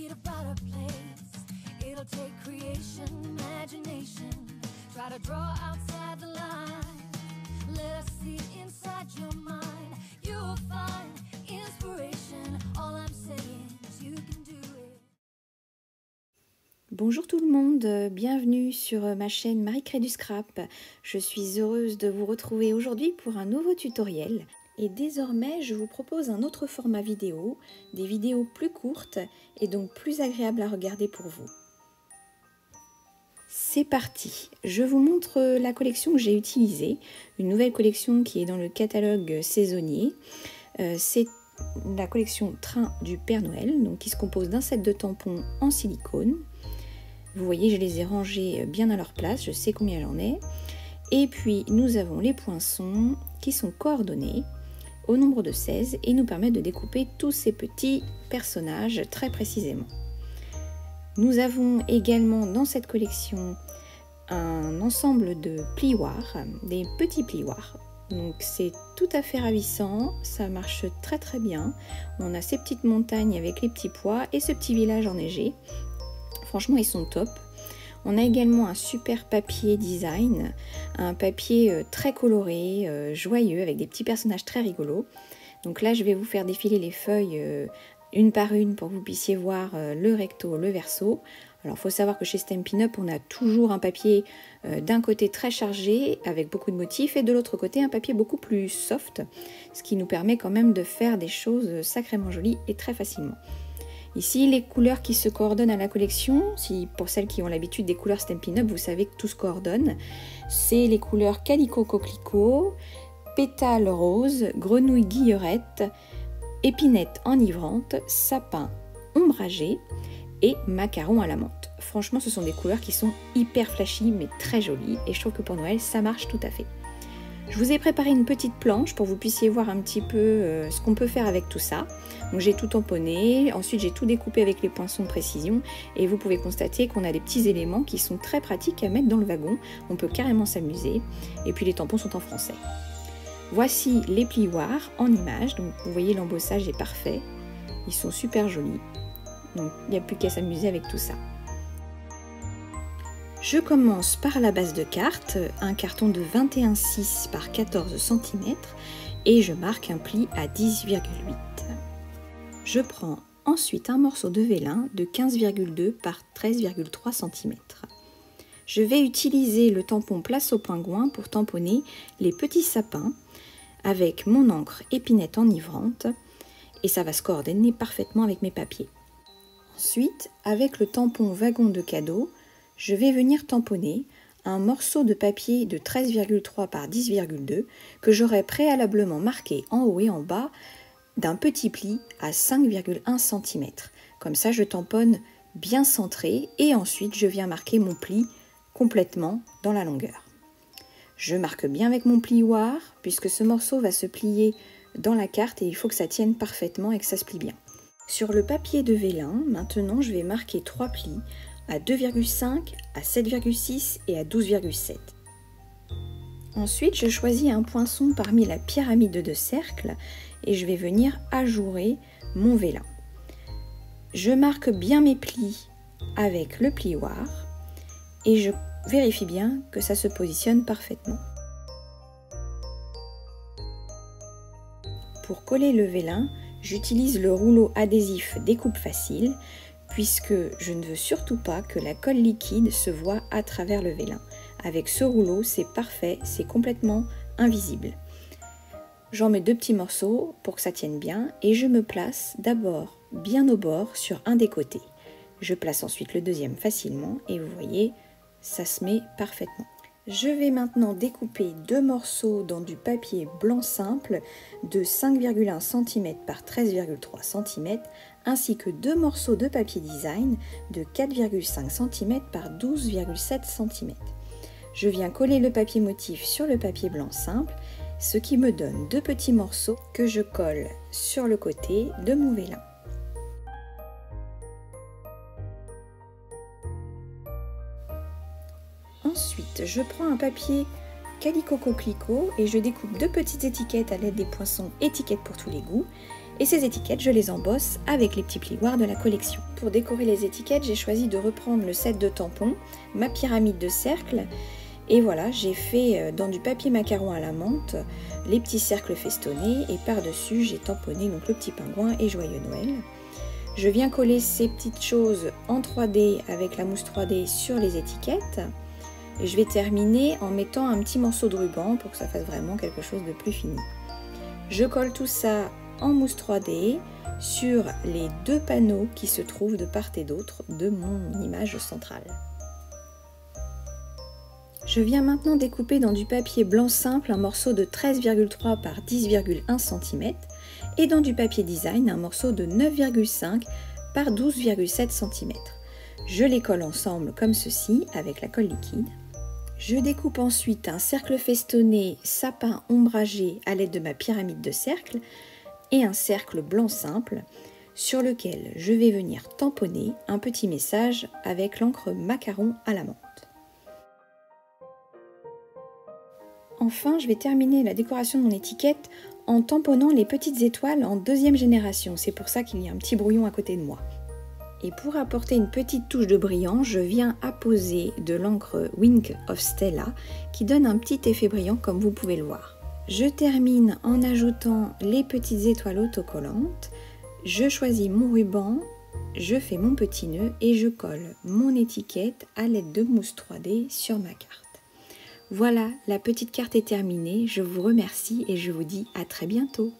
it a better place. It'll take creation, imagination. Try to draw outside the line. Let us see inside your mind. You'll find inspiration. All I'm saying is you can do it. Bonjour tout le monde, bienvenue sur ma chaîne Marie crée du scrap. Je suis heureuse de vous retrouver aujourd'hui pour un nouveau tutoriel. Et désormais, je vous propose un autre format vidéo, des vidéos plus courtes et donc plus agréables à regarder pour vous. C'est parti, je vous montre la collection que j'ai utilisée, une nouvelle collection qui est dans le catalogue saisonnier. C'est la collection Train du Père Noël, donc qui se compose d'un set de tampons en silicone. Vous voyez, je les ai rangés bien à leur place, je sais combien j'en ai. Et puis, nous avons les poinçons qui sont coordonnés au nombre de 16 et nous permettent de découper tous ces petits personnages très précisément. Nous avons également dans cette collection un ensemble de plioirs, des petits plioirs. Donc c'est tout à fait ravissant, ça marche très très bien. On a ces petites montagnes avec les petits pois et ce petit village enneigé. Franchement, ils sont top. On a également un super papier design, un papier très coloré, joyeux, avec des petits personnages très rigolos. Donc là, je vais vous faire défiler les feuilles une par une pour que vous puissiez voir le recto, le verso. Alors, il faut savoir que chez Stampin' Up, on a toujours un papier d'un côté très chargé, avec beaucoup de motifs, et de l'autre côté, un papier beaucoup plus soft, ce qui nous permet quand même de faire des choses sacrément jolies et très facilement. Ici, les couleurs qui se coordonnent à la collection, pour celles qui ont l'habitude des couleurs Stampin' Up, vous savez que tout se coordonne. C'est les couleurs Calico Coquelicot, Pétale Rose, Grenouille Guillerette, Épinette Enivrante, Sapin Ombragé et Macaron à la menthe. Franchement, ce sont des couleurs qui sont hyper flashy, mais très jolies. Et je trouve que pour Noël, ça marche tout à fait. Je vous ai préparé une petite planche pour que vous puissiez voir un petit peu ce qu'on peut faire avec tout ça. Donc j'ai tout tamponné, ensuite j'ai tout découpé avec les poinçons de précision et vous pouvez constater qu'on a des petits éléments qui sont très pratiques à mettre dans le wagon. On peut carrément s'amuser et puis les tampons sont en français. Voici les plioirs en images, donc vous voyez l'embossage est parfait. Ils sont super jolis, donc il n'y a plus qu'à s'amuser avec tout ça. Je commence par la base de carte, un carton de 21,6 par 14 cm et je marque un pli à 10,8. Je prends ensuite un morceau de vélin de 15,2 par 13,3 cm. Je vais utiliser le tampon Place au Pingouin pour tamponner les petits sapins avec mon encre Épinette Enivrante et ça va se coordonner parfaitement avec mes papiers. Ensuite, avec le tampon Wagon de cadeau, je vais venir tamponner un morceau de papier de 13,3 par 10,2 que j'aurai préalablement marqué en haut et en bas d'un petit pli à 5,1 cm. Comme ça, je tamponne bien centré et ensuite je viens marquer mon pli complètement dans la longueur. Je marque bien avec mon plioir puisque ce morceau va se plier dans la carte et il faut que ça tienne parfaitement et que ça se plie bien. Sur le papier de vélin, maintenant je vais marquer 3 plis à 2,5, à 7,6 et à 12,7. Ensuite, je choisis un poinçon parmi la pyramide de cercles et je vais venir ajourer mon vélin. Je marque bien mes plis avec le plioir et je vérifie bien que ça se positionne parfaitement. Pour coller le vélin, j'utilise le rouleau adhésif Découpe Facile puisque je ne veux surtout pas que la colle liquide se voit à travers le vélin. Avec ce rouleau, c'est parfait, c'est complètement invisible. J'en mets 2 petits morceaux pour que ça tienne bien et je me place d'abord bien au bord sur un des côtés. Je place ensuite le deuxième facilement et vous voyez, ça se met parfaitement. Je vais maintenant découper 2 morceaux dans du papier blanc simple de 5,1 cm par 13,3 cm ainsi que 2 morceaux de papier design de 4,5 cm par 12,7 cm. Je viens coller le papier motif sur le papier blanc simple, ce qui me donne 2 petits morceaux que je colle sur le côté de mon vélin. Ensuite, je prends un papier Calico Coquelicot et je découpe 2 petites étiquettes à l'aide des poinçons étiquettes pour tous les goûts Et ces étiquettes, je les embosse avec les petits plioirs de la collection. Pour décorer les étiquettes, j'ai choisi de reprendre le set de tampons, ma pyramide de cercles. Et voilà, j'ai fait dans du papier macaron à la menthe les petits cercles festonnés et par-dessus j'ai tamponné donc le petit pingouin et Joyeux Noël. Je viens coller ces petites choses en 3D avec la mousse 3D sur les étiquettes. Et je vais terminer en mettant un petit morceau de ruban pour que ça fasse vraiment quelque chose de plus fini. Je colle tout ça en mousse 3D sur les deux panneaux qui se trouvent de part et d'autre de mon image centrale. Je viens maintenant découper dans du papier blanc simple un morceau de 13,3 par 10,1 cm et dans du papier design un morceau de 9,5 par 12,7 cm. Je les colle ensemble comme ceci avec la colle liquide. Je découpe ensuite un cercle festonné sapin ombragé à l'aide de ma pyramide de cercles et un cercle blanc simple sur lequel je vais venir tamponner un petit message avec l'encre macaron à la menthe. Enfin, je vais terminer la décoration de mon étiquette en tamponnant les petites étoiles en deuxième génération. C'est pour ça qu'il y a un petit brouillon à côté de moi. Et pour apporter une petite touche de brillant, je viens apposer de l'encre Wink of Stella qui donne un petit effet brillant comme vous pouvez le voir. Je termine en ajoutant les petites étoiles autocollantes. Je choisis mon ruban, je fais mon petit nœud et je colle mon étiquette à l'aide de mousse 3D sur ma carte. Voilà, la petite carte est terminée, je vous remercie et je vous dis à très bientôt.